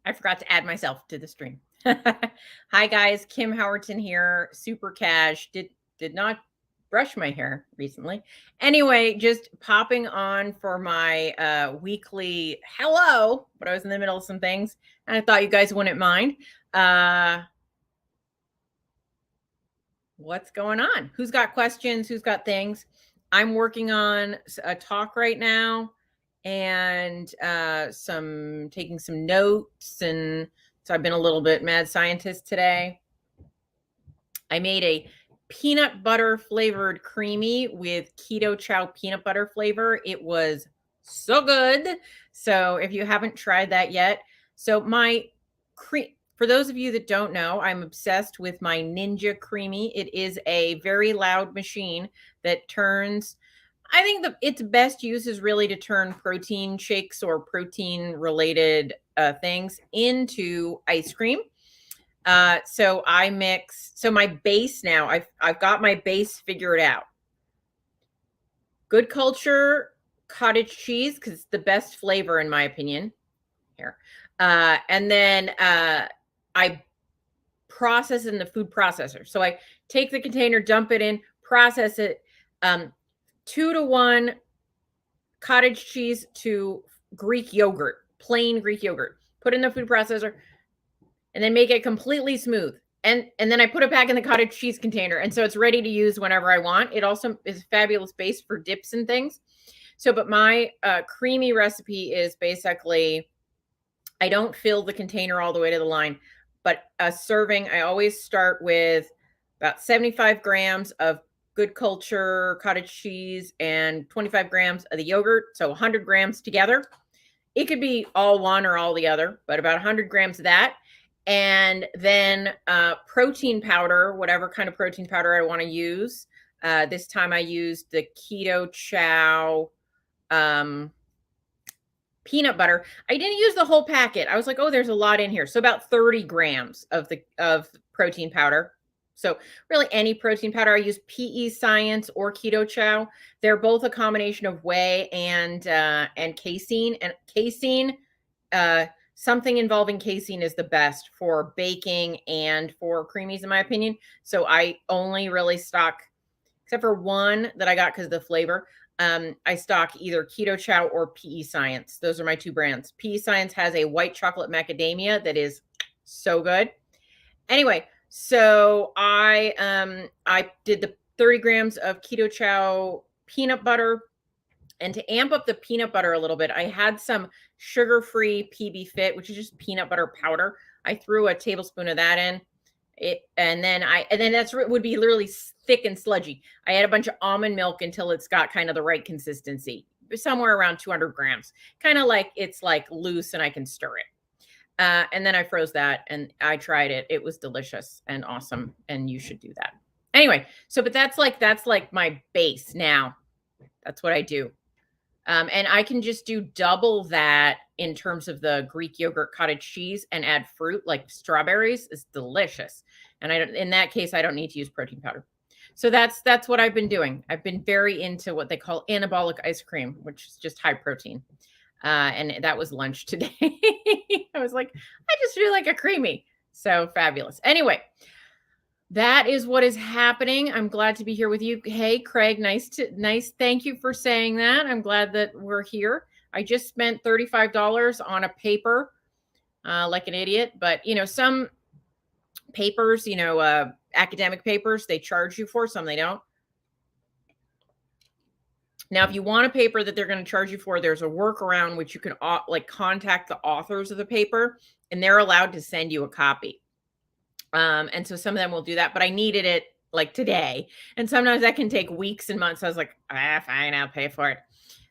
I forgot to add myself to the stream. Hi guys, Kim Howerton here, super cash. Did not brush my hair recently. Anyway, just popping on for my weekly hello, but I was in the middle of some things and I thought you guys wouldn't mind. What's going on? Who's got questions? Who's got things? I'm working on a talk right now and taking some notes, and so I've been a little bit mad scientist today. I made a peanut butter flavored creamy with keto chow peanut butter flavor. It was so good. So if you haven't tried that yet, so my for those of you that don't know, I'm obsessed with my Ninja Creamy. It is a very loud machine that turns, I think its best use is really to turn protein shakes or protein related things into ice cream. So I mix, so my base now, I've got my base figured out. Good Culture cottage cheese, because it's the best flavor in my opinion. Here. And then I process in the food processor. So I take the container, dump it in, process it, 2-to-1 cottage cheese to Greek yogurt, plain Greek yogurt. Put in the food processor and then make it completely smooth. And then I put it back in the cottage cheese container. And so it's ready to use whenever I want. It also is a fabulous base for dips and things. So, but my creamy recipe is basically, I don't fill the container all the way to the line, but a serving, I always start with about 75 grams of Good Culture cottage cheese and 25 grams of the yogurt. So 100 grams together. It could be all one or all the other, but about 100 grams of that. And then protein powder, whatever kind of protein powder I want to use. This time I used the keto chow peanut butter. I didn't use the whole packet. I was like, oh, there's a lot in here. So about 30 grams of protein powder. So really any protein powder. I use PE Science or Keto Chow. They're both a combination of whey and casein. And casein, something involving casein is the best for baking and for creamies, in my opinion. So I only really stock, except for one that I got because of the flavor. I stock either Keto Chow or PE Science. Those are my two brands. PE Science has a white chocolate macadamia that is so good. Anyway, so I did the 30 grams of Keto Chow peanut butter. And to amp up the peanut butter a little bit, I had some sugar-free PB Fit, which is just peanut butter powder. I threw a tablespoon of that in. And then that's would be literally thick and sludgy. I had a bunch of almond milk until it's got kind of the right consistency, somewhere around 200 grams, kind of like it's like loose and I can stir it. And then I froze that and I tried it. It was delicious and awesome. And you should do that. Anyway, so, but that's like my base now. That's what I do. And I can just do double that in terms of the Greek yogurt cottage cheese and add fruit like strawberries. It's delicious. And in that case, I don't need to use protein powder. So that's what I've been doing. I've been very into what they call anabolic ice cream, which is just high protein. And that was lunch today. I was like, I just feel like a creamy. So fabulous. Anyway, that is what is happening. I'm glad to be here with you. Hey, Craig, nice. Thank you for saying that. I'm glad that we're here. I just spent $35 on a paper, like an idiot. But, some papers, academic papers, they charge you for, some they don't. Now, if you want a paper that they're going to charge you for, there's a workaround which you can contact the authors of the paper, and they're allowed to send you a copy. And so some of them will do that, but I needed it like today. And sometimes that can take weeks and months. So I was like, fine, I'll pay for it.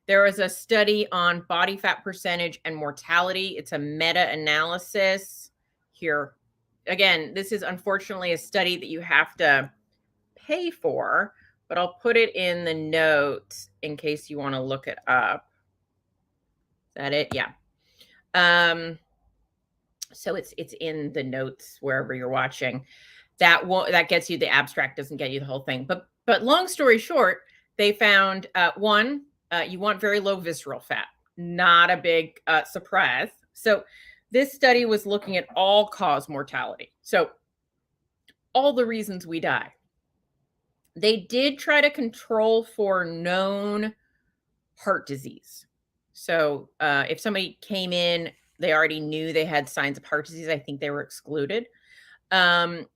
There was a study on body fat percentage and mortality. It's a meta-analysis here. Again, this is unfortunately a study that you have to pay for, but I'll put it in the notes in case you want to look it up. Is that it? Yeah. So it's in the notes wherever you're watching. That gets you the abstract, doesn't get you the whole thing. But long story short, they found you want very low visceral fat. Not a big surprise. So This study was looking at all-cause mortality. So all the reasons we die. They did try to control for known heart disease. So if somebody came in, they already knew they had signs of heart disease, I think they were excluded. And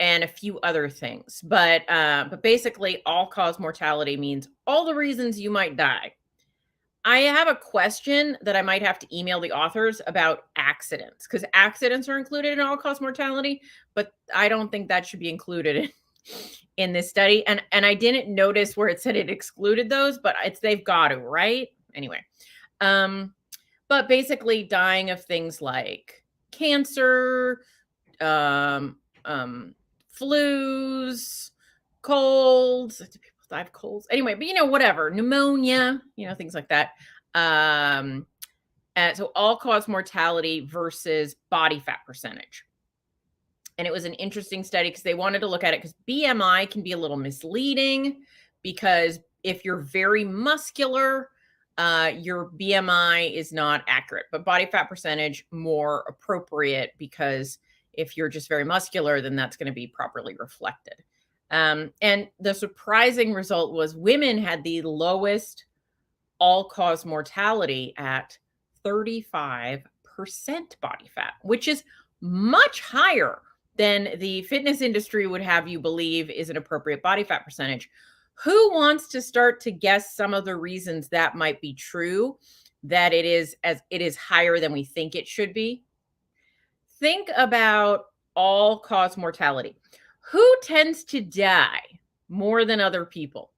a few other things. But basically, all-cause mortality means all the reasons you might die. I have a question that I might have to email the authors about accidents, because accidents are included in all-cause mortality, but I don't think that should be included in this study. And I didn't notice where it said it excluded those, but they've got to, right? Anyway, but basically dying of things like cancer, flus, colds. Do people die of colds? Anyway, but whatever, pneumonia, things like that. And so all-cause mortality versus body fat percentage. And it was an interesting study because they wanted to look at it because BMI can be a little misleading, because if you're very muscular, your BMI is not accurate, but body fat percentage more appropriate, because if you're just very muscular, then that's going to be properly reflected. And the surprising result was women had the lowest all-cause mortality at 35% body fat, which is much higher than the fitness industry would have you believe is an appropriate body fat percentage. Who wants to start to guess some of the reasons that might be true, that it is higher than we think it should be? Think about all-cause mortality. Who tends to die more than other people?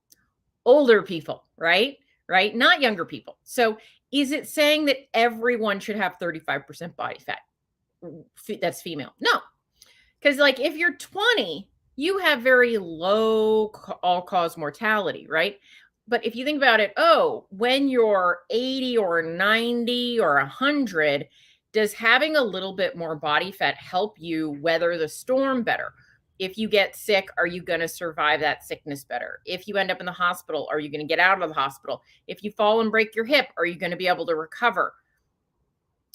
Older people, right? Right? Not younger people. So is it saying that everyone should have 35% body fat? That's female. No. Because if you're 20, you have very low all-cause mortality, right? But if you think about it, when you're 80 or 90 or 100, does having a little bit more body fat help you weather the storm better? If you get sick, are you going to survive that sickness better? If you end up in the hospital, are you going to get out of the hospital? If you fall and break your hip, are you going to be able to recover?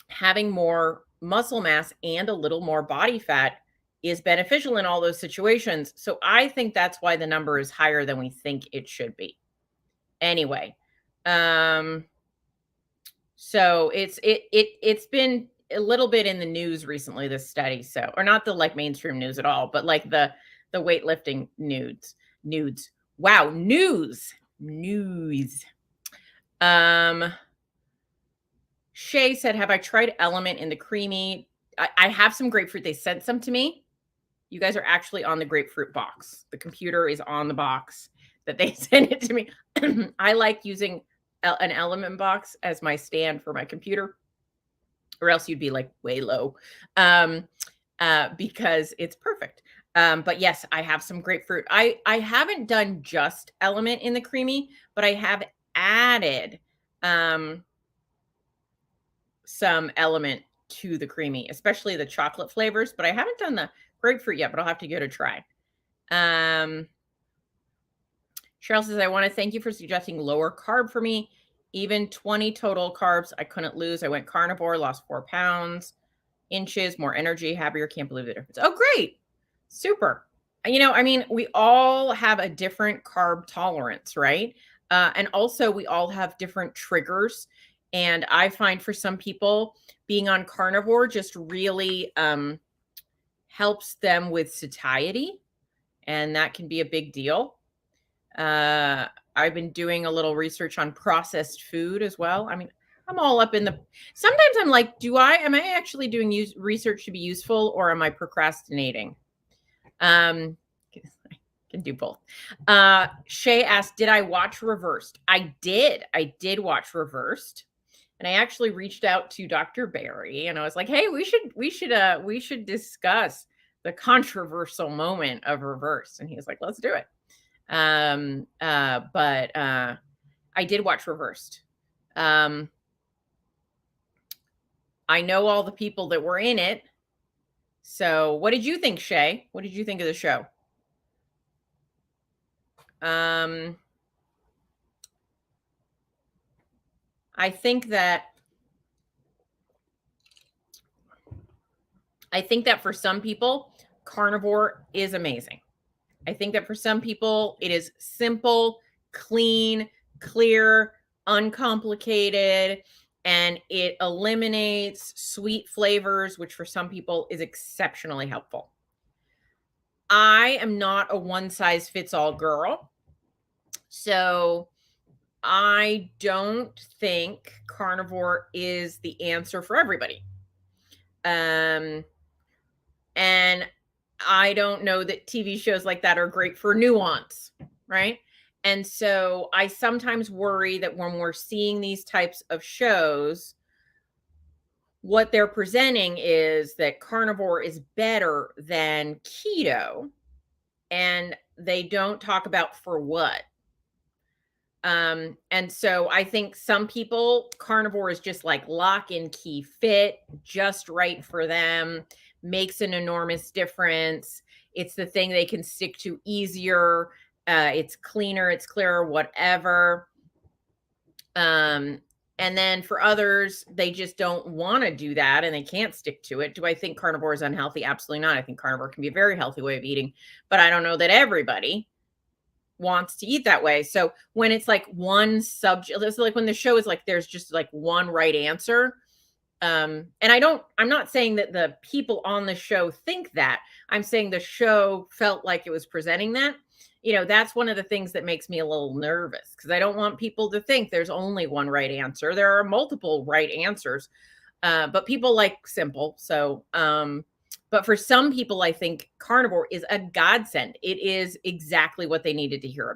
Having more muscle mass and a little more body fat is beneficial in all those situations. So I think that's why the number is higher than we think it should be. Anyway, so it's been a little bit in the news recently, this study. So, or not the mainstream news at all, but the weightlifting nudes. Wow, news. Shay said, have I tried Element in the creamy? I have some grapefruit. They sent some to me. You guys are actually on the grapefruit box. The computer is on the box that they sent it to me. I like using an Element box as my stand for my computer, or else you'd be way low, because it's perfect. But yes, I have some grapefruit. I haven't done just Element in the creamy, but I have added some Element to the creamy, especially the chocolate flavors, but I haven't done the grapefruit yet, but I'll have to give it a try. Cheryl says, I want to thank you for suggesting lower carb for me. Even 20 total carbs, I couldn't lose. I went carnivore, lost 4 pounds, inches, more energy, happier. Can't believe the difference. Oh, great. Super. We all have a different carb tolerance, right? And also we all have different triggers. And I find for some people being on carnivore just really helps them with satiety. And that can be a big deal. I've been doing a little research on processed food as well. I'm all up in sometimes I'm like, am I actually doing research to be useful, or am I procrastinating? I can do both. Shay asked, did I watch Reversed? I did watch Reversed. And I actually reached out to Dr. Barry and I was like, hey, we should discuss the controversial moment of Reversed. And he was like, let's do it. But I did watch Reversed. I know all the people that were in it. So what did you think, Shay? What did you think of the show? I think that I think that for some people, carnivore is amazing. I think that for some people, it is simple, clean, clear, uncomplicated, and it eliminates sweet flavors, which for some people is exceptionally helpful. I am not a one size fits all girl. So I don't think carnivore is the answer for everybody. And I don't know that TV shows like that are great for nuance, right? And so I sometimes worry that when we're seeing these types of shows, what they're presenting is that carnivore is better than keto, and they don't talk about for what. And so I think some people, carnivore is just like lock and key fit, just right for them, makes an enormous difference. It's the thing they can stick to easier. It's cleaner, it's clearer, whatever. And then for others, they just don't want to do that and they can't stick to it. Do I think carnivore is unhealthy? Absolutely not. I think carnivore can be a very healthy way of eating, but I don't know that everybody wants to eat that way. So when it's like one subject, it's like when the show is like there's just like one right answer. And I'm not saying that the people on the show think that. I'm saying the show felt like it was presenting that. You know, that's one of the things that makes me a little nervous because I don't want people to think there's only one right answer. There are multiple right answers. But people like simple. So but for some people, I think carnivore is a godsend. It is exactly what they needed to hear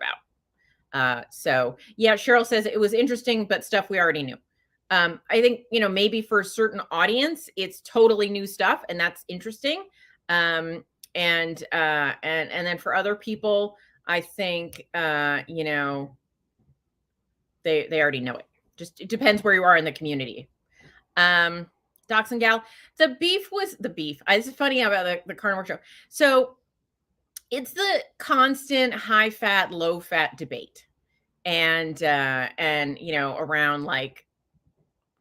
about. So yeah, Cheryl says it was interesting, but stuff we already knew. I think, you know, maybe for a certain audience, it's totally new stuff and that's interesting. And then for other people, I think, you know, they already know it. Just, it depends where you are in the community. Docs and Gal, the beef. This is funny about the carnivore show. So it's the constant high fat, low fat debate. And you know, around like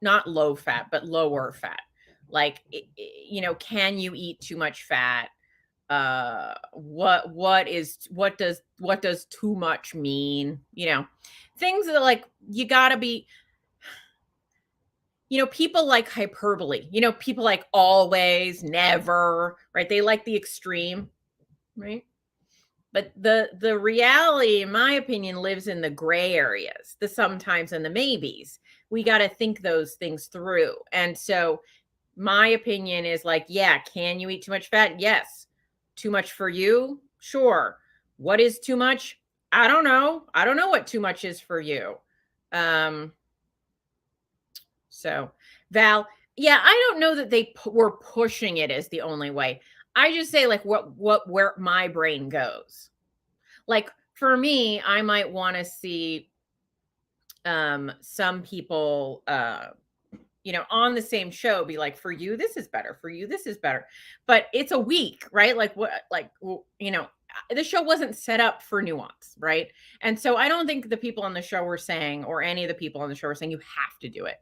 not low fat, but lower fat. Like, you know, can you eat too much fat? What does too much mean? You know, things that like you gotta be, you know, people like hyperbole, you know, people like always, never, right? They like the extreme, right? But the reality, in my opinion, lives in the gray areas, the sometimes and the maybes. We got to think those things through. And so my opinion is like, yeah, can you eat too much fat? Yes. Too much for you? Sure. What is too much? I don't know. I don't know what too much is for you. So Val, yeah, I don't know that they were pushing it as the only way. I just say like where my brain goes. Like for me, I might want to see some people you know, on the same show be like, for you this is better, for you this is better. But it's a week, right? Like what, like, you know, the show wasn't set up for nuance, right? And so I don't think the people on the show were saying, or any of the people on the show were saying you have to do it.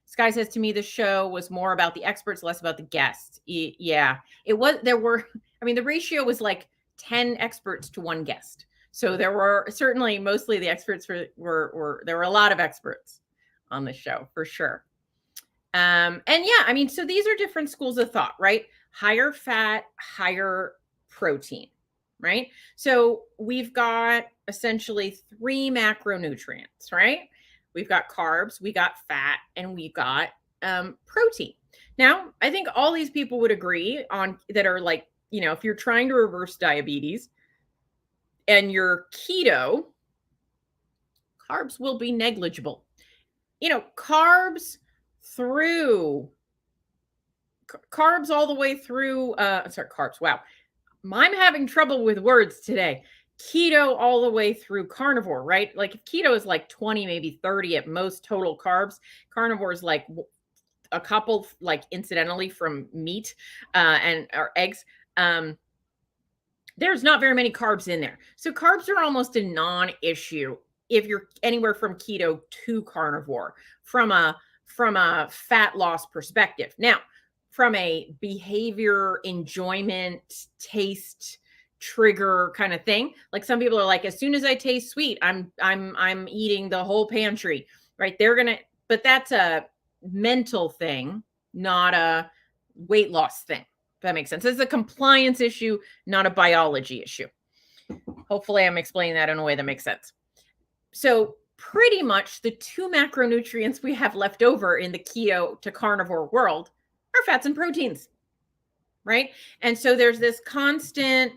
Sky says, to me, the show was more about the experts, less about the guests. Yeah, it was. There were, I mean, the ratio was like 10 experts to one guest. So there were certainly mostly the experts were there were a lot of experts on the show for sure. And yeah, I mean, so these are different schools of thought, right? Higher fat, higher protein, right? So we've got essentially 3 macronutrients, right? We've got carbs, we got fat, and we got protein. Now, I think all these people would agree on that are like, you know, if you're trying to reverse diabetes and you're keto, carbs will be negligible. You know, carbs all the way through, carbs. Wow. I'm having trouble with words today. Keto all the way through carnivore, right? Like if keto is like 20, maybe 30 at most total carbs, carnivore is like a couple, like incidentally from meat or eggs. There's not very many carbs in there. So carbs are almost a non-issue if you're anywhere from keto to carnivore from a fat loss perspective. Now, from a behavior, enjoyment, taste, trigger kind of thing. Like some people are like, as soon as I taste sweet, I'm eating the whole pantry, right? But that's a mental thing, not a weight loss thing. If that makes sense. It's a compliance issue, not a biology issue. Hopefully I'm explaining that in a way that makes sense. So pretty much the two macronutrients we have left over in the keto to carnivore world are fats and proteins, right? And so there's this constant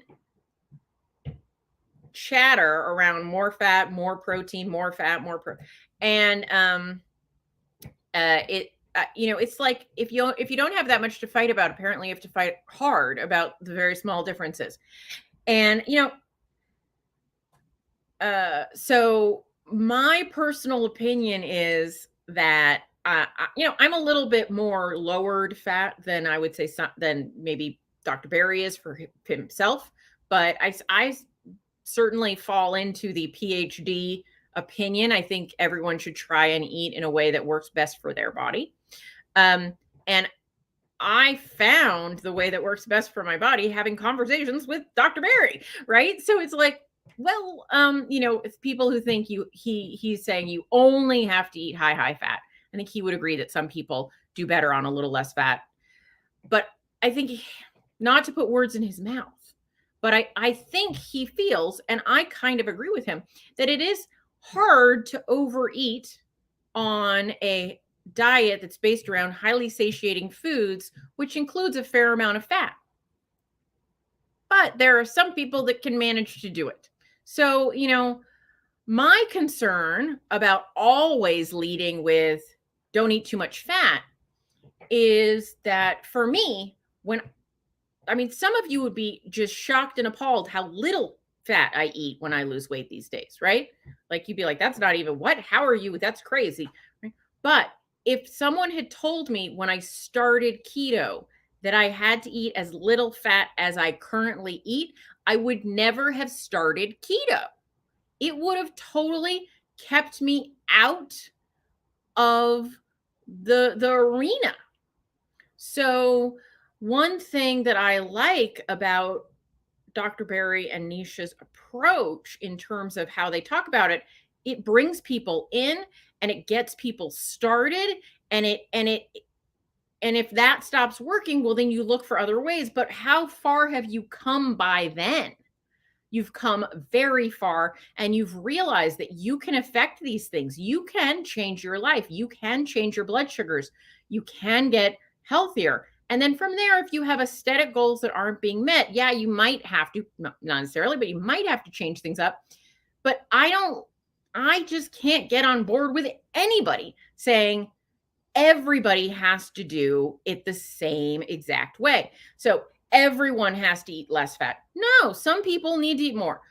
chatter around more fat, more protein, more fat, more protein. And it's like if you don't have that much to fight about, apparently you have to fight hard about the very small differences. And so my personal opinion is that I'm a little bit more lowered fat than I would say than maybe Dr. Berry is for himself, but I certainly fall into the PhD opinion. I think everyone should try and eat in a way that works best for their body. And I found the way that works best for my body having conversations with Dr. Berry, right? So it's like, well, it's people who think he's saying you only have to eat high fat. I think he would agree that some people do better on a little less fat. But I think, not to put words in his mouth, but I think he feels, and I kind of agree with him, that it is hard to overeat on a diet that's based around highly satiating foods, which includes a fair amount of fat. But there are some people that can manage to do it. So, my concern about always leading with don't eat too much fat is that for me, some of you would be just shocked and appalled how little fat I eat when I lose weight these days, right? Like you'd be like, that's not even what? How are you? That's crazy. Right? But if someone had told me when I started keto that I had to eat as little fat as I currently eat, I would never have started keto. It would have totally kept me out of the arena. So one thing that I like about Dr. Berry and Nisha's approach in terms of how they talk about it, it brings people in and it gets people started, and if that stops working, well, then you look for other ways. But how far have you come by then? You've come very far, and you've realized that you can affect these things. You can change your life. You can change your blood sugars. You can get healthier. And then from there, if you have aesthetic goals that aren't being met, yeah, you might have to, not necessarily, but you might have to change things up. But I just can't get on board with anybody saying everybody has to do it the same exact way. So everyone has to eat less fat. No, some people need to eat more.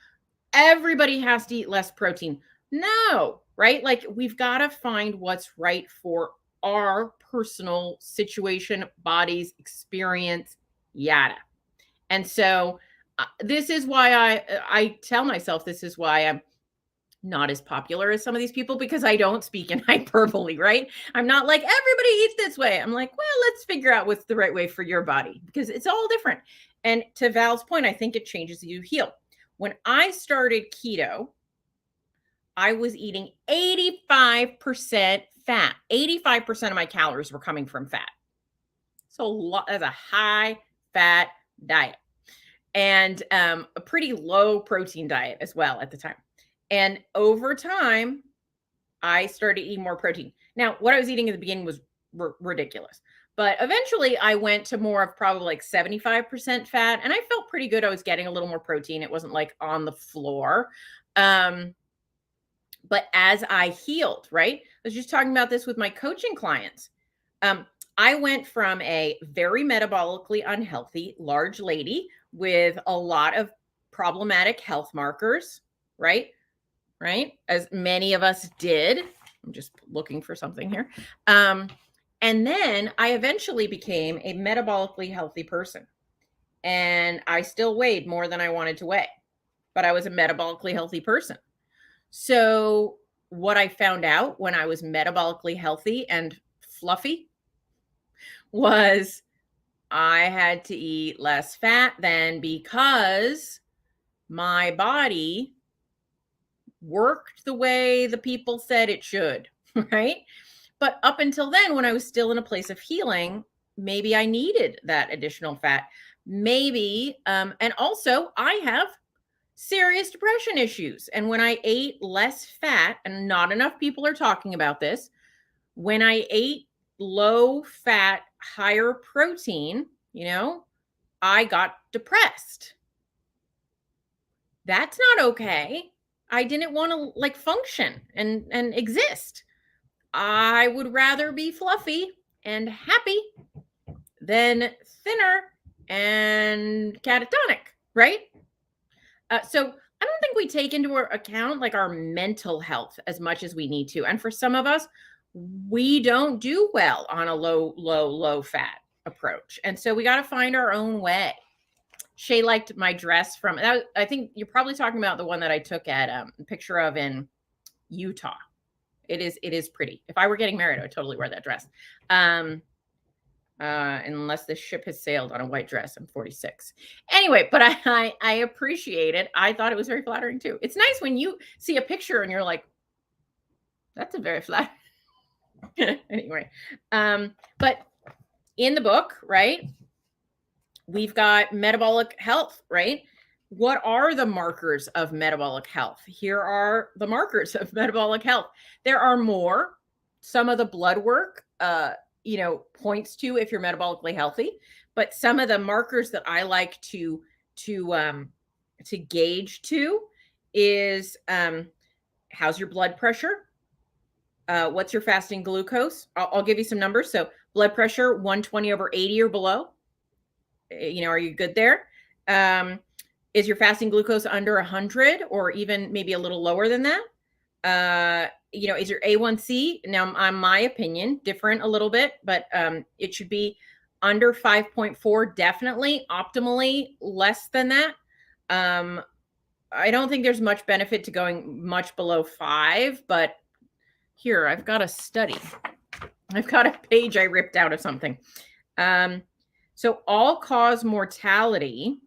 Everybody has to eat less protein. No, right? Like we've got to find what's right for our personal situation, bodies, experience, yada. And so this is why I tell myself this is why I'm not as popular as some of these people, because I don't speak in hyperbole, right? I'm not like everybody eats this way. I'm like, well, let's figure out what's the right way for your body, because it's all different. And to Val's point, I think it changes as you heal. When I started keto, I was eating 85% fat. 85% of my calories were coming from fat. So that's a high fat diet, and a pretty low protein diet as well at the time. And over time, I started eating more protein. Now, what I was eating at the beginning was ridiculous. But eventually, I went to more of probably like 75% fat. And I felt pretty good. I was getting a little more protein. It wasn't like on the floor. But as I healed, right? I was just talking about this with my coaching clients. I went from a very metabolically unhealthy, large lady with a lot of problematic health markers, right? As many of us did. I'm just looking for something here. And then I eventually became a metabolically healthy person. And I still weighed more than I wanted to weigh, but I was a metabolically healthy person. So what I found out when I was metabolically healthy and fluffy was I had to eat less fat then because my body worked the way the people said it should, right? But up until then, when I was still in a place of healing, maybe I needed that additional fat. Maybe, and also I have serious depression issues. And when I ate less fat, and not enough people are talking about this, when I ate low fat, higher protein, I got depressed. That's not okay. I didn't want to like function and exist. I would rather be fluffy and happy than thinner and catatonic, right? So I don't think we take into account like our mental health as much as we need to. And for some of us, we don't do well on a low fat approach. And so we got to find our own way. Shay liked my dress from that. I think you're probably talking about the one that I took at a picture of in Utah. It is pretty. If I were getting married, I would totally wear that dress. Unless the ship has sailed on a white dress. I'm 46. Anyway, but I appreciate it. I thought it was very flattering too. It's nice when you see a picture and you're like, that's a very flat. Anyway, but in the book, right, we've got metabolic health, right? What are the markers of metabolic health? Here are the markers of metabolic health. There are more. Some of the blood work, points to if you're metabolically healthy, but some of the markers that I like to gauge to is how's your blood pressure? What's your fasting glucose? I'll give you some numbers. So blood pressure 120/80 or below. Are you good there? Is your fasting glucose under 100 or even maybe a little lower than that? Is your A1C, now on my opinion, different a little bit, but it should be under 5.4, definitely. Optimally less than that. I don't think there's much benefit to going much below 5, but here, I've got a study. I've got a page I ripped out of something. So all-cause mortality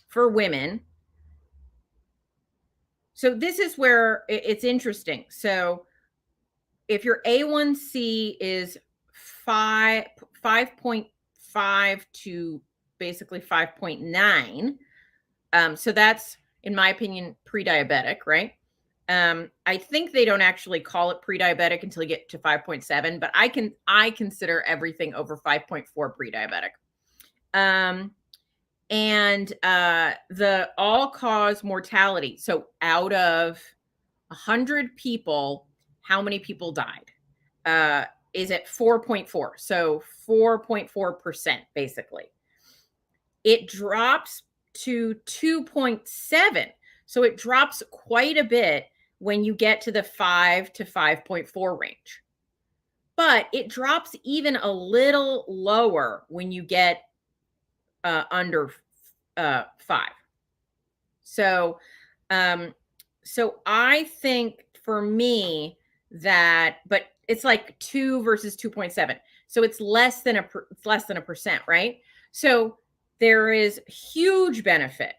for women. So this is where it's interesting. So if your A1C is 5.5 to basically 5.9, so that's, in my opinion, pre-diabetic, right? I think they don't actually call it pre-diabetic until you get to 5.7, but I consider everything over 5.4 pre-diabetic. And the all-cause mortality. So out of 100 people, how many people died? Is at 4.4. So 4.4%, basically. It drops to 2.7. So it drops quite a bit when you get to the 5 to 5.4 range. But it drops even a little lower when you get under 5. So I think for me that, but it's like 2 versus 2.7. So it's less than a percent, right? So there is huge benefit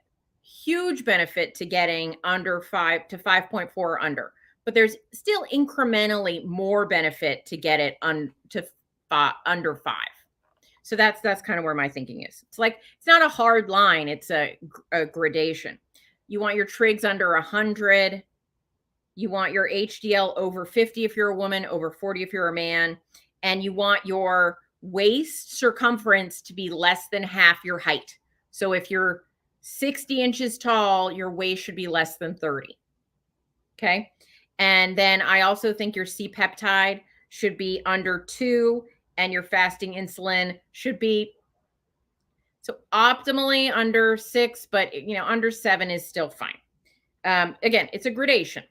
to getting under 5 to 5.4 or under, but there's still incrementally more benefit to get it under 5. So that's kind of where my thinking is. It's like, it's not a hard line. It's a gradation. You want your trigs under 100. You want your HDL over 50 if you're a woman, over 40 if you're a man. And you want your waist circumference to be less than half your height. So if you're 60 inches tall, your waist should be less than 30. Okay. And then I also think your C-peptide should be under 2. And your fasting insulin should be, so optimally under 6, but under 7 is still fine. Again, it's a gradation.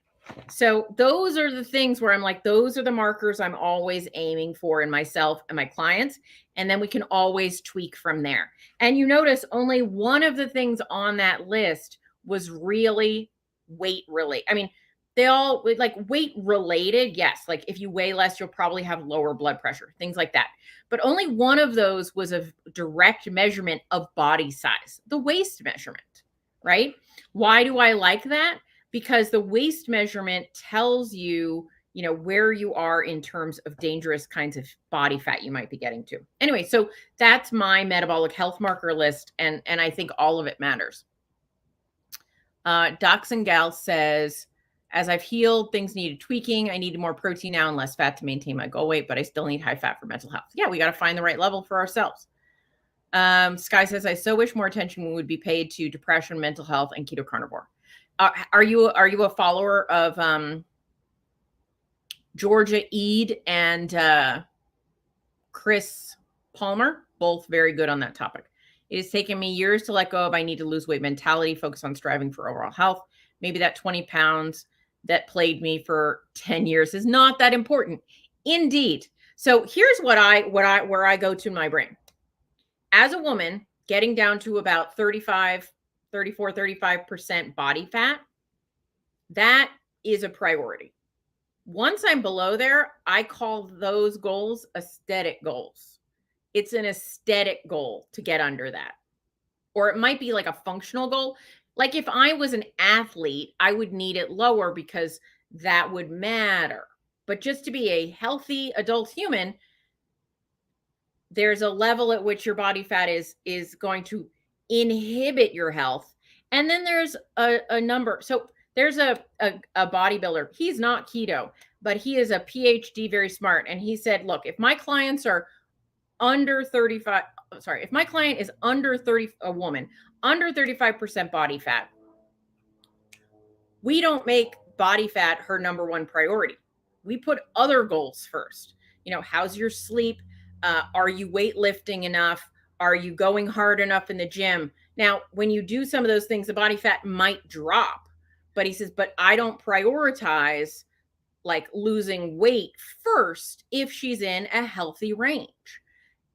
So those are the things where I'm like, those are the markers I'm always aiming for in myself and my clients. And then we can always tweak from there. And you notice only one of the things on that list was really weight related. I mean, they all like weight related. Yes. Like if you weigh less, you'll probably have lower blood pressure, things like that. But only one of those was a direct measurement of body size, the waist measurement, right? Why do I like that? Because the waist measurement tells you, where you are in terms of dangerous kinds of body fat you might be getting to. Anyway, so that's my metabolic health marker list. And I think all of it matters. Docs and Gals says, as I've healed, things needed tweaking. I needed more protein now and less fat to maintain my goal weight, but I still need high fat for mental health. Yeah, we got to find the right level for ourselves. Sky says, I so wish more attention would be paid to depression, mental health, and keto carnivore. Are you a follower of Georgia Eid and Chris Palmer? Both very good on that topic. It has taken me years to let go of I need to lose weight mentality, focus on striving for overall health. Maybe that 20 pounds that plagued me for 10 years is not that important. Indeed. So here's where I go to in my brain. As a woman, getting down to about 35% body fat, that is a priority. Once I'm below there, I call those goals aesthetic goals. It's an aesthetic goal to get under that. Or it might be like a functional goal. Like if I was an athlete, I would need it lower because that would matter. But just to be a healthy adult human, there's a level at which your body fat is going to inhibit your health. And then there's a number. So there's a bodybuilder. He's not keto, but he is a PhD, very smart. And he said, look, if my clients are under 35, if my client is under 30, a woman, under 35% body fat, we don't make body fat her number one priority. We put other goals first. How's your sleep? Are you weightlifting enough? Are you going hard enough in the gym? Now, when you do some of those things, the body fat might drop. But he says, but I don't prioritize like losing weight first if she's in a healthy range.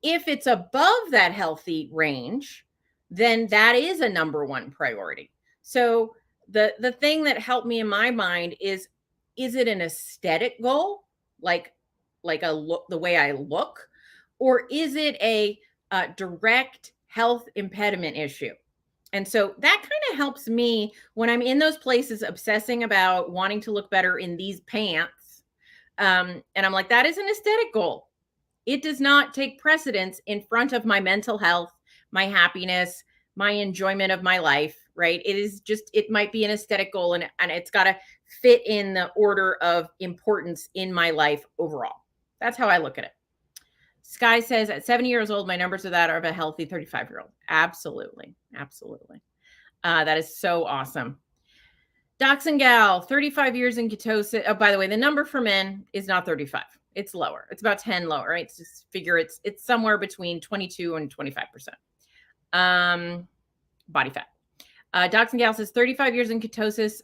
If it's above that healthy range, then that is a number one priority. So the thing that helped me in my mind is it an aesthetic goal? Like a look, the way I look, or is it a direct health impediment issue? And so that kind of helps me when I'm in those places obsessing about wanting to look better in these pants. And I'm like, that is an aesthetic goal. It does not take precedence in front of my mental health, my happiness, my enjoyment of my life, right? It might be an aesthetic goal and it's got to fit in the order of importance in my life overall. That's how I look at it. Sky says, at 70 years old, my numbers are that of a healthy 35-year-old. Absolutely. Absolutely. That is so awesome. Docs and Gal, 35 years in ketosis. Oh, by the way, the number for men is not 35. It's lower. It's about 10 lower, right? Just figure it's somewhere between 22 and 25%. Body fat. Docs and Gal says 35 years in ketosis.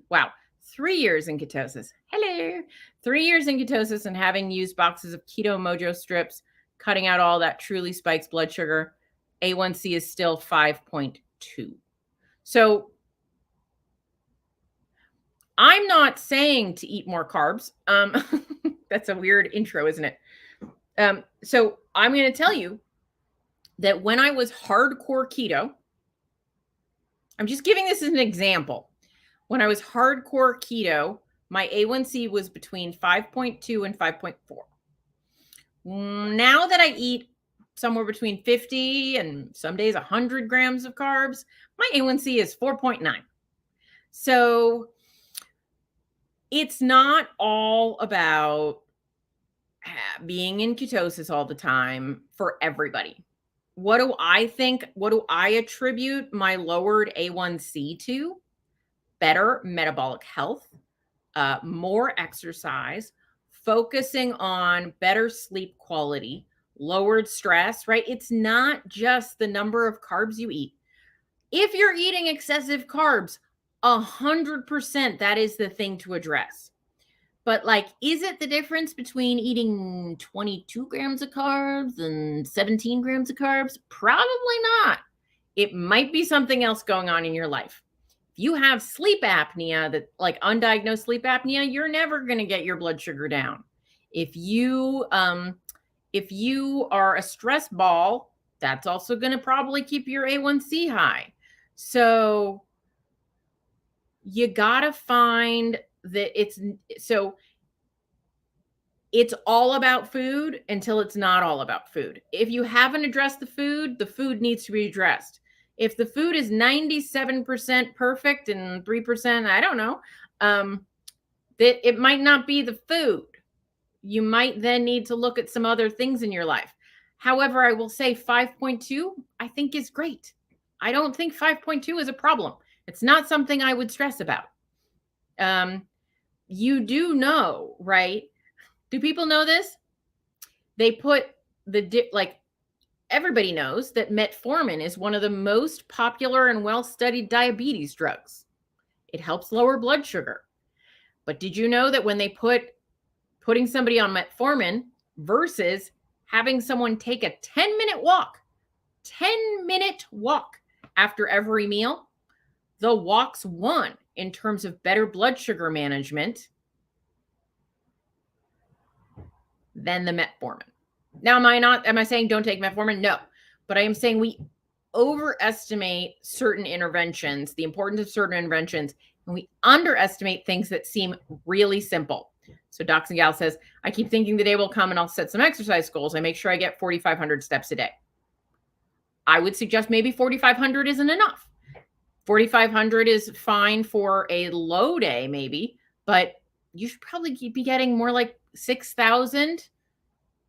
Wow. 3 years in ketosis. Hello. 3 years in ketosis and having used boxes of Keto Mojo strips, cutting out all that truly spikes blood sugar. A1C is still 5.2. So I'm not saying to eat more carbs. That's a weird intro, isn't it? So I'm going to tell you that when I was hardcore keto, I'm just giving this as an example. When I was hardcore keto, my A1C was between 5.2 and 5.4. Now that I eat somewhere between 50 and some days 100 grams of carbs, my A1C is 4.9. So it's not all about being in ketosis all the time for everybody. What do I think? What do I attribute my lowered A1C to? Better metabolic health, more exercise, focusing on better sleep quality, lowered stress, right? It's not just the number of carbs you eat. If you're eating excessive carbs, 100% that is the thing to address. But like, is it the difference between eating 22 grams of carbs and 17 grams of carbs? Probably not. It might be something else going on in your life. If you have sleep apnea, that like undiagnosed sleep apnea, you're never going to get your blood sugar down. If you are a stress ball, that's also going to probably keep your A1C high. So you got to find that it's all about food until it's not all about food. If you haven't addressed the food needs to be addressed. If the food is 97% perfect and 3%, I don't know, that it might not be the food. You might then need to look at some other things in your life. However, I will say 5.2, I think is great. I don't think 5.2 is a problem. It's not something I would stress about. You do know, right? Do people know this? They put everybody knows that metformin is one of the most popular and well-studied diabetes drugs. It helps lower blood sugar. But did you know that when they putting somebody on metformin versus having someone take a 10-minute walk after every meal, the walks won in terms of better blood sugar management than the metformin. Now, am I saying don't take metformin? No, but I am saying we overestimate certain interventions, the importance of certain interventions, and we underestimate things that seem really simple. So Docs and Gals says, I keep thinking the day will come and I'll set some exercise goals. I make sure I get 4,500 steps a day. I would suggest maybe 4,500 isn't enough. 4,500 is fine for a low day, maybe, but you should probably be getting more like 6,000,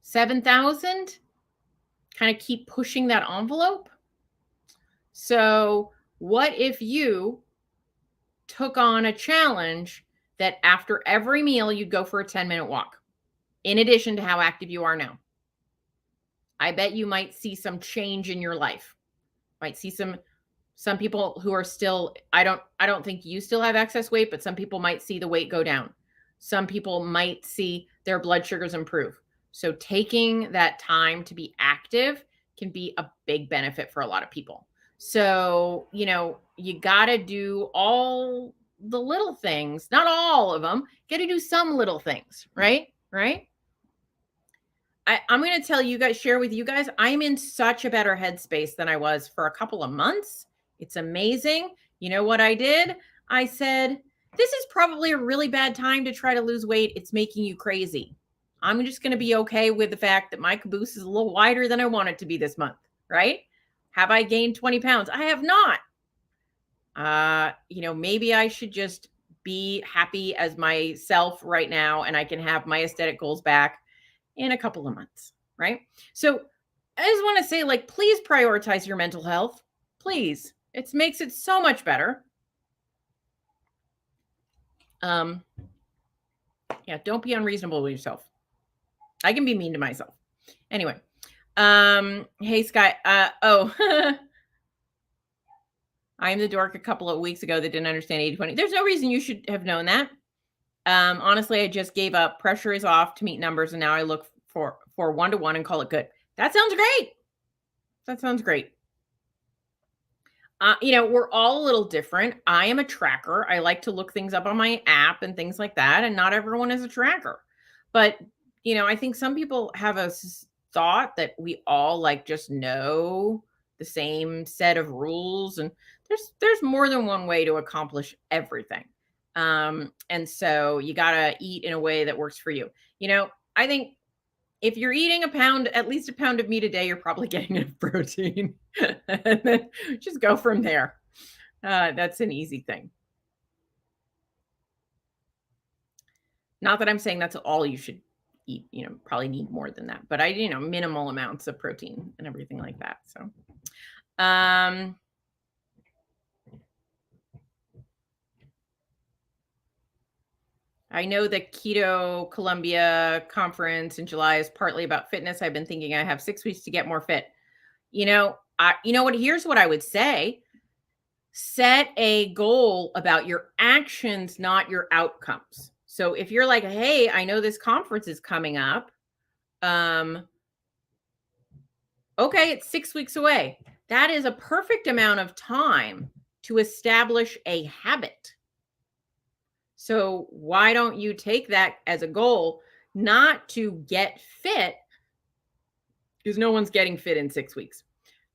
7,000. Kind of keep pushing that envelope. So what if you took on a challenge that after every meal, you'd go for a 10-minute walk, in addition to how active you are now? I bet you might see some change in your life. Might see some people who are still, I don't think you still have excess weight, but some people might see the weight go down. Some people might see their blood sugars improve. So taking that time to be active can be a big benefit for a lot of people. So, you got to do all the little things, not all of them, got to do some little things, right? Right. I'm going to share with you guys, I'm in such a better headspace than I was for a couple of months. It's amazing. You know what I did? I said, this is probably a really bad time to try to lose weight. It's making you crazy. I'm just going to be okay with the fact that my caboose is a little wider than I want it to be this month, right? Have I gained 20 pounds? I have not. Maybe I should just be happy as myself right now, and I can have my aesthetic goals back in a couple of months, right? So I just want to say, please prioritize your mental health. Please. It makes it so much better. Don't be unreasonable with yourself. I can be mean to myself. Anyway, hey, Sky. I'm the dork a couple of weeks ago that didn't understand 80-20. There's no reason you should have known that. Honestly, I just gave up. Pressure is off to meet numbers, and now I look for 1-to-1 and call it good. That sounds great. That sounds great. We're all a little different. I am a tracker. I like to look things up on my app and things like that, and not everyone is a tracker. But, I think some people have a thought that we all just know the same set of rules, and there's more than one way to accomplish everything. And so you got to eat in a way that works for you. I think if you're eating at least a pound of meat a day, you're probably getting enough protein. And then just go from there. That's an easy thing. Not that I'm saying that's all you should eat, probably need more than that, but minimal amounts of protein and everything like that. So, I know the Keto Columbia conference in July is partly about fitness. I've been thinking I have 6 weeks to get more fit. Here's what I would say. Set a goal about your actions, not your outcomes. So if you're like, hey, I know this conference is coming up. Okay, it's 6 weeks away. That is a perfect amount of time to establish a habit. So why don't you take that as a goal, not to get fit, because no one's getting fit in 6 weeks,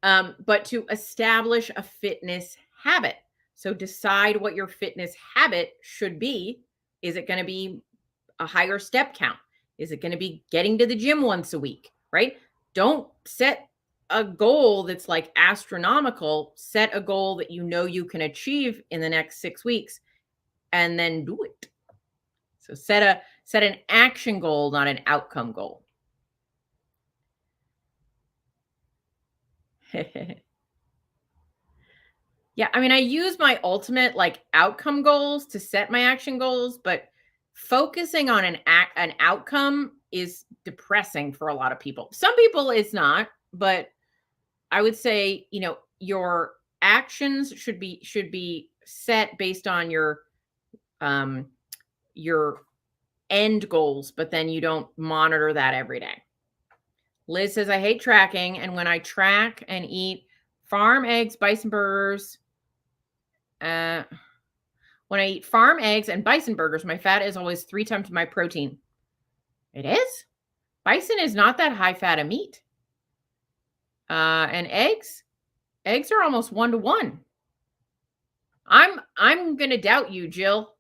but to establish a fitness habit. So decide what your fitness habit should be. Is it going to be a higher step count? Is it going to be getting to the gym once a week, right? Don't set a goal that's like astronomical. Set a goal that you know you can achieve in the next 6 weeks and then do it. So set an action goal, not an outcome goal. Yeah, I mean, I use my ultimate like outcome goals to set my action goals, but focusing on an outcome is depressing for a lot of people. Some people it's not, but I would say, your actions should be set based on your end goals, but then you don't monitor that every day. Liz says, I hate tracking, and when I track and eat farm eggs, bison burgers, when I eat farm eggs and bison burgers, my fat is always 3 times my protein. It is? Bison is not that high fat a meat. And eggs are almost 1 to 1. I'm going to doubt you, Jill.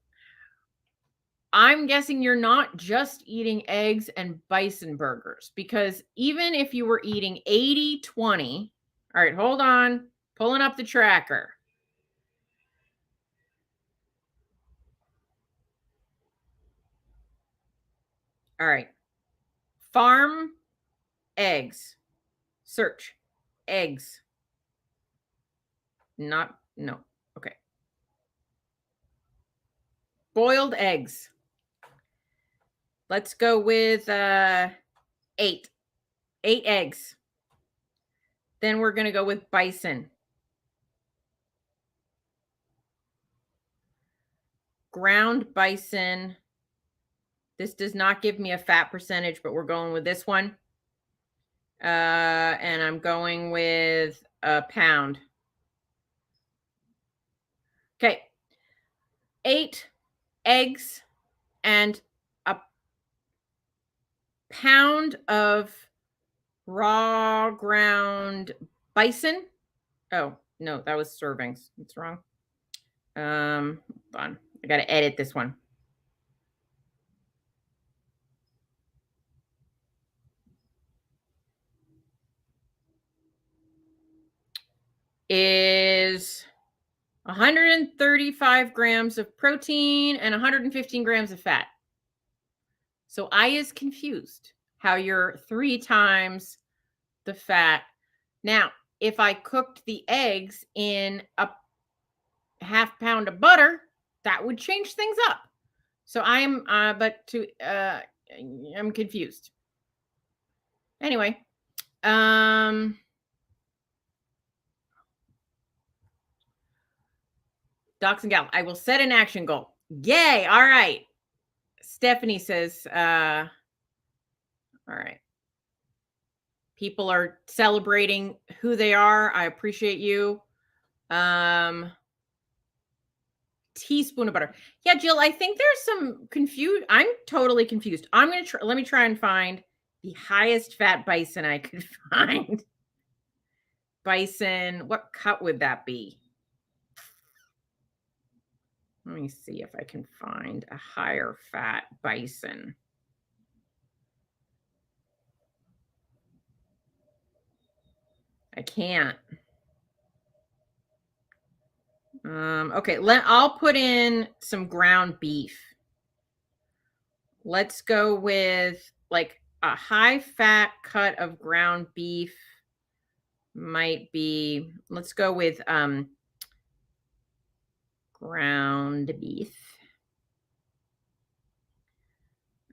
I'm guessing you're not just eating eggs and bison burgers, because even if you were eating 80-20, all right, hold on, pulling up the tracker. All right. Farm eggs. Search eggs. No. Okay. Boiled eggs. Let's go with 8. 8 eggs. Then we're going to go with bison. Ground bison. This does not give me a fat percentage, but we're going with this one. And I'm going with a pound. Okay. 8 eggs and a pound of raw ground bison. Oh, no, that was servings. It's wrong. Hold on. I got to edit this one. Is 135 grams of protein and 115 grams of fat. So I is confused how you're 3 times the fat. Now, if I cooked the eggs in a half pound of butter, that would change things up. So I'm confused. Anyway, docs and gals, I will set an action goal. Yay. All right. Stephanie says, all right. People are celebrating who they are. I appreciate you. Teaspoon of butter. Yeah, Jill, I think there's some confusion. I'm totally confused. I'm going to let me try and find the highest fat bison I could find. Bison, what cut would that be? Let me see if I can find a higher fat bison. I can't. Okay, I'll put in some ground beef. Let's go with like a high fat cut of ground beef might be, let's go with ground beef.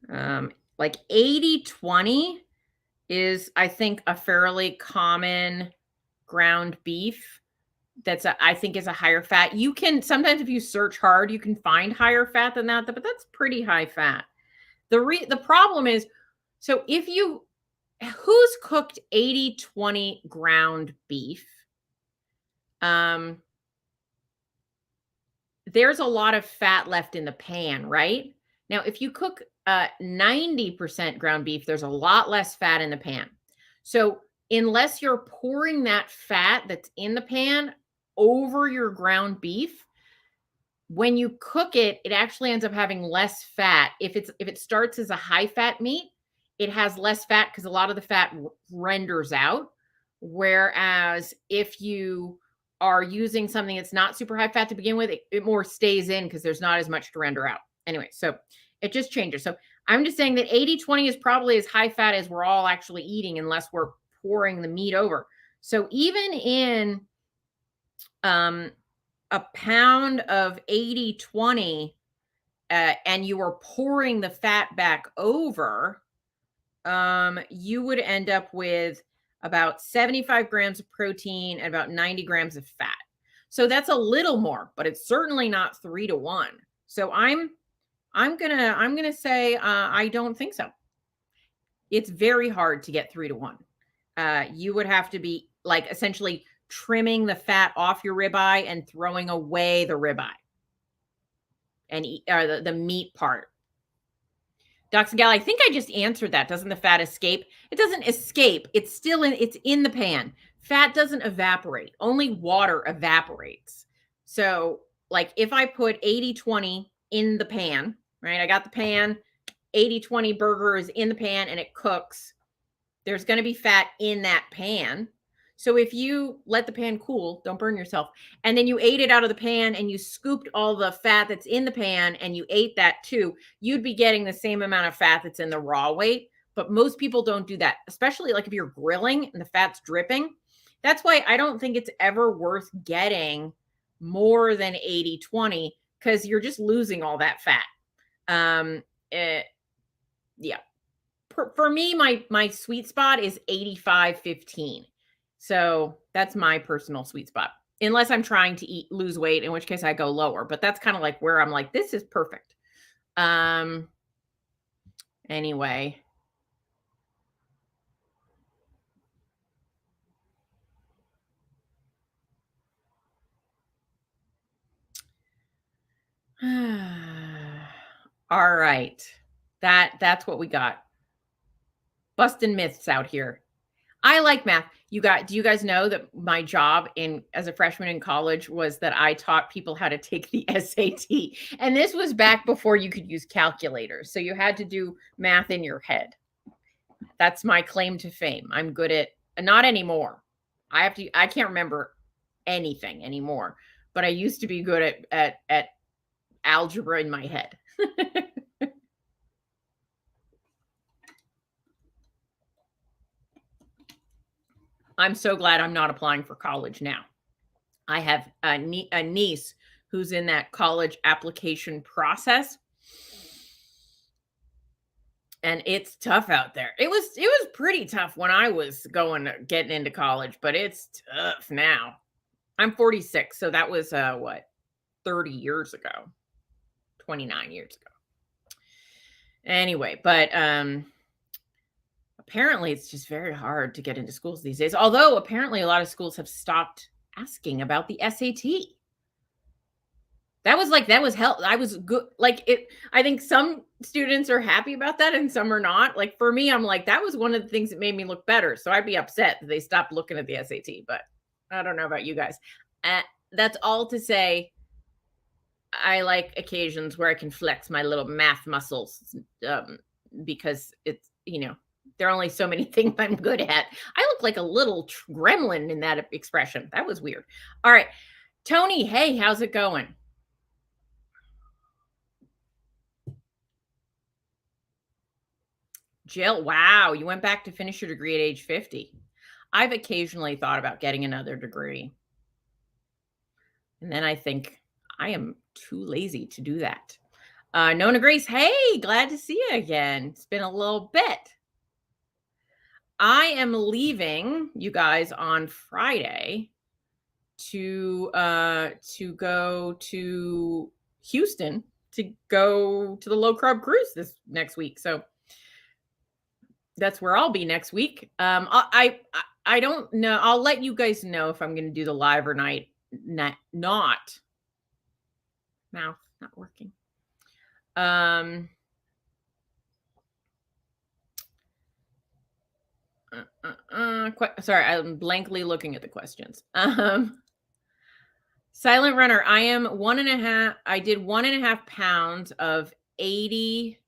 Like 80-20 is, I think, a fairly common ground beef. I think is a higher fat. You can sometimes, if you search hard, you can find higher fat than that, but that's pretty high fat. The problem is, so who's cooked 80-20 ground beef? there's a lot of fat left in the pan, right? Now, if you cook 90% ground beef, there's a lot less fat in the pan. So, unless you're pouring that fat that's in the pan over your ground beef, when you cook it, it actually ends up having less fat. If it starts as a high fat meat, it has less fat because a lot of the fat renders out. Whereas if you are using something that's not super high fat to begin with, it more stays in because there's not as much to render out. Anyway, so it just changes. So I'm just saying that 80/20 is probably as high fat as we're all actually eating unless we're pouring the meat over. So even in a pound of 80/20 and you are pouring the fat back over, you would end up with about 75 grams of protein and about 90 grams of fat. So that's a little more, but it's certainly not 3-to-1. So I'm gonna say I don't think so. It's very hard to get 3-to-1. You would have to be like essentially trimming the fat off your ribeye and throwing away the ribeye and the meat part. Dr. Gal, I think I just answered that. Doesn't the fat escape? It doesn't escape. It's in the pan. Fat doesn't evaporate. Only water evaporates. So, like if I put 80/20 in the pan, right? I got the pan, 80/20 burger is in the pan and it cooks. There's going to be fat in that pan. So if you let the pan cool, don't burn yourself, and then you ate it out of the pan and you scooped all the fat that's in the pan and you ate that too, you'd be getting the same amount of fat that's in the raw weight. But most people don't do that, especially like if you're grilling and the fat's dripping. That's why I don't think it's ever worth getting more than 80/20 because you're just losing all that fat. Yeah. For me, my sweet spot is 85/15. So that's my personal sweet spot. Unless I'm trying to lose weight, in which case I go lower. But that's kind of like where I'm like, this is perfect. Anyway. All right. That's what we got. Busting myths out here. I like math. Do you guys know that my job as a freshman in college was that I taught people how to take the SAT. And this was back before you could use calculators. So you had to do math in your head. That's my claim to fame. I'm good at not anymore. I can't remember anything anymore, but I used to be good at algebra in my head. I'm so glad I'm not applying for college now. I have a niece who's in that college application process. And it's tough out there. It was pretty tough when I was getting into college, but it's tough now. I'm 46, so that was 30 years ago. 29 years ago. Anyway, but apparently it's just very hard to get into schools these days. Although apparently a lot of schools have stopped asking about the SAT. That was hell. I was good. Like it, I think some students are happy about that and some are not. Like for me, I'm like, that was one of the things that made me look better. So I'd be upset that they stopped looking at the SAT, but I don't know about you guys. That's all to say, I like occasions where I can flex my little math muscles because it's, there are only so many things I'm good at. I look like a little gremlin in that expression. That was weird. All right. Tony, hey, how's it going? Jill, wow, you went back to finish your degree at age 50. I've occasionally thought about getting another degree. And then I think I am too lazy to do that. Nona Grace, hey, glad to see you again. It's been a little bit. I am leaving you guys on Friday to go to Houston to go to the low carb cruise this next week. So that's where I'll be next week. I don't know. I'll let you guys know if I'm going to do the live or not. Mouth not working. Sorry, I'm blankly looking at the questions. Silent runner. I did 1.5 pounds of 80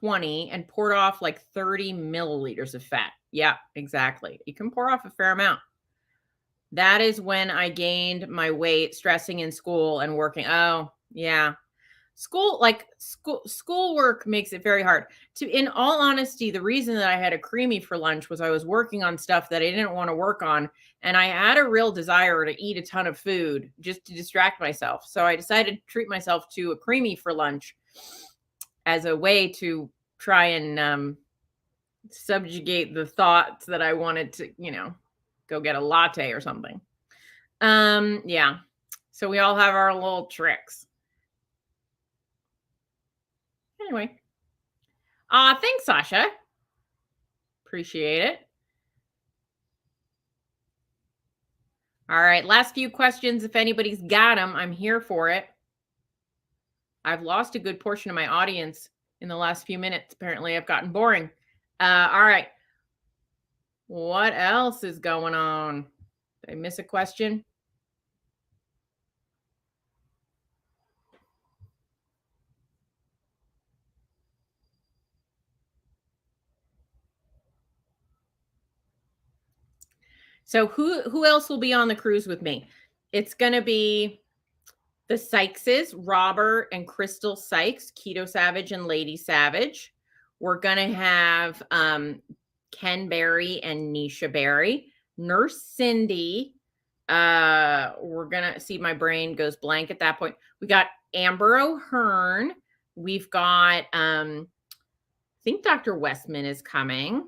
20 and poured off like 30 milliliters of fat. Yeah, exactly. You can pour off a fair amount. That is when I gained my weight, stressing in school and working. Oh, yeah. Schoolwork makes it very hard. In all honesty, the reason that I had a creamy for lunch was I was working on stuff that I didn't want to work on, and I had a real desire to eat a ton of food just to distract myself. So I decided to treat myself to a creamy for lunch as a way to try and subjugate the thoughts that I wanted to, go get a latte or something. Yeah. So we all have our little tricks. Anyway. Thanks, Sasha. Appreciate it. All right. Last few questions. If anybody's got them, I'm here for it. I've lost a good portion of my audience in the last few minutes. Apparently, I've gotten boring. All right. What else is going on? Did I miss a question? So who else will be on the cruise with me? It's going to be the Sykeses, Robert and Crystal Sykes, Keto Savage and Lady Savage. We're going to have Ken Berry and Nisha Berry, Nurse Cindy. We're going to see, my brain goes blank at that point. We got Amber O'Hearn. We've got, I think Dr. Westman is coming.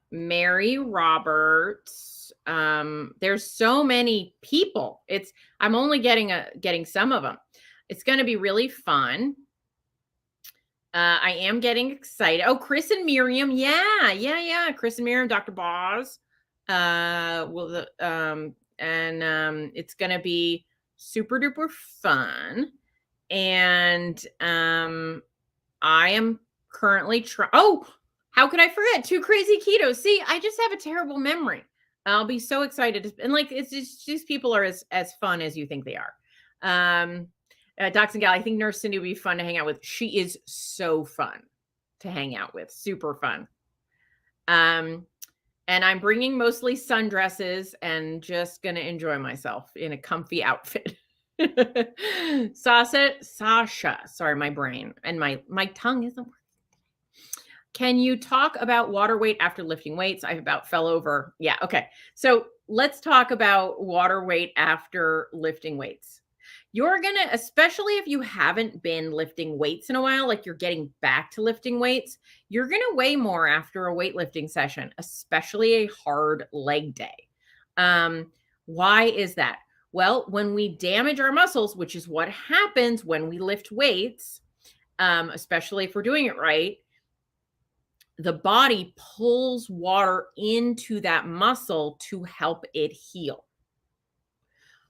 Mary Roberts. There's so many people. I'm only getting some of them. It's going to be really fun. I am getting excited. Oh, Chris and Miriam. Yeah. Chris and Miriam, Dr. Boz. It's going to be super duper fun. And I am currently how could I forget? Two Crazy Ketos. See, I just have a terrible memory. I'll be so excited. And it's just, these people are as fun as you think they are. Docs and Gal, I think Nurse Cindy would be fun to hang out with. She is so fun to hang out with. Super fun. And I'm bringing mostly sundresses and just going to enjoy myself in a comfy outfit. Sasha, sorry, my brain and my tongue isn't working. Can you talk about water weight after lifting weights? I about fell over. Yeah. Okay. So let's talk about water weight after lifting weights. You're going to, especially if you haven't been lifting weights in a while, like you're getting back to lifting weights, you're going to weigh more after a weightlifting session, especially a hard leg day. Why is that? Well, when we damage our muscles, which is what happens when we lift weights, especially if we're doing it right, the body pulls water into that muscle to help it heal.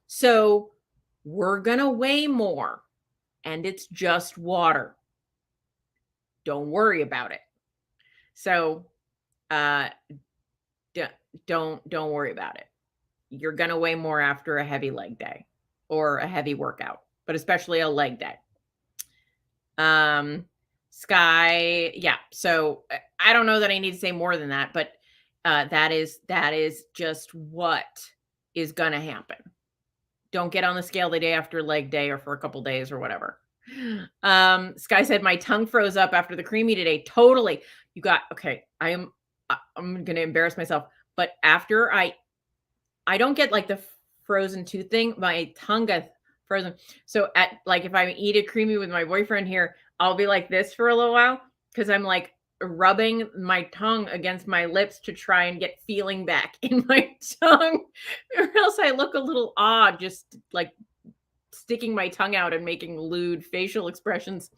So we're going to weigh more, and it's just water. Don't worry about it. So don't worry about it. You're going to weigh more after a heavy leg day or a heavy workout, but especially a leg day. Sky, yeah. So I don't know that I need to say more than that, but that is just what is going to happen. Don't get on the scale the day after leg day or for a couple days or whatever. Sky said my tongue froze up after the creamy today. Totally. Okay. I'm going to embarrass myself, but after I don't get like the frozen tooth thing, my tongue got frozen. So if I eat a creamy with my boyfriend here, I'll be like this for a little while because I'm like rubbing my tongue against my lips to try and get feeling back in my tongue, or else I look a little odd, just like sticking my tongue out and making lewd facial expressions.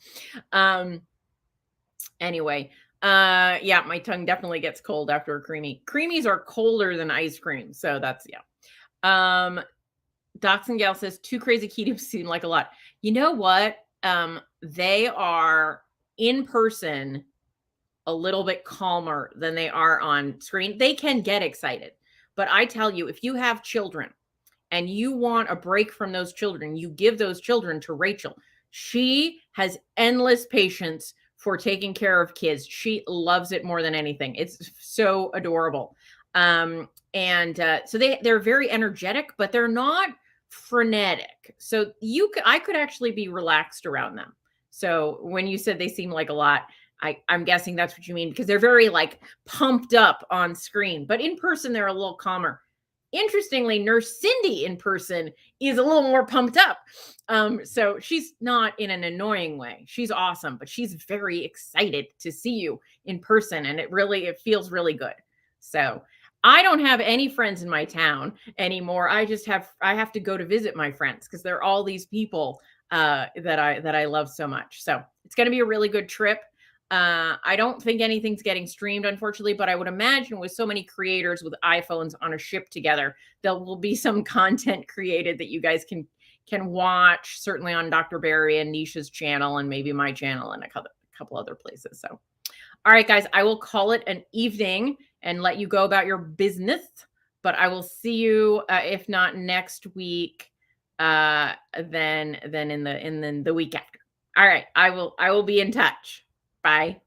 Anyway, yeah, my tongue definitely gets cold after a creamy. Creamies are colder than ice cream, so that's, yeah. Docs and Gal says, too crazy keto seem like a lot. You know what? They are in person a little bit calmer than they are on screen. They can get excited. But I tell you, if you have children and you want a break from those children, you give those children to Rachel. She has endless patience for taking care of kids. She loves it more than anything. It's so adorable. So they're very energetic, but they're not frenetic. So I could actually be relaxed around them. So when you said they seem like a lot, I'm guessing that's what you mean, because they're very like pumped up on screen, but in person they're a little calmer. Interestingly, Nurse Cindy in person is a little more pumped up. So she's not in an annoying way. She's awesome, but she's very excited to see you in person, and it feels really good. So I don't have any friends in my town anymore. I have to go to visit my friends because they're all these people that I love so much. So it's going to be a really good trip. I don't think anything's getting streamed, unfortunately, but I would imagine with so many creators with iPhones on a ship together, there will be some content created that you guys can watch, certainly on Dr. Barry and Nisha's channel, and maybe my channel and a couple other places. So, all right, guys, I will call it an evening and let you go about your business. But I will see you, if not next week, then in the week after. All right, I will be in touch. Bye.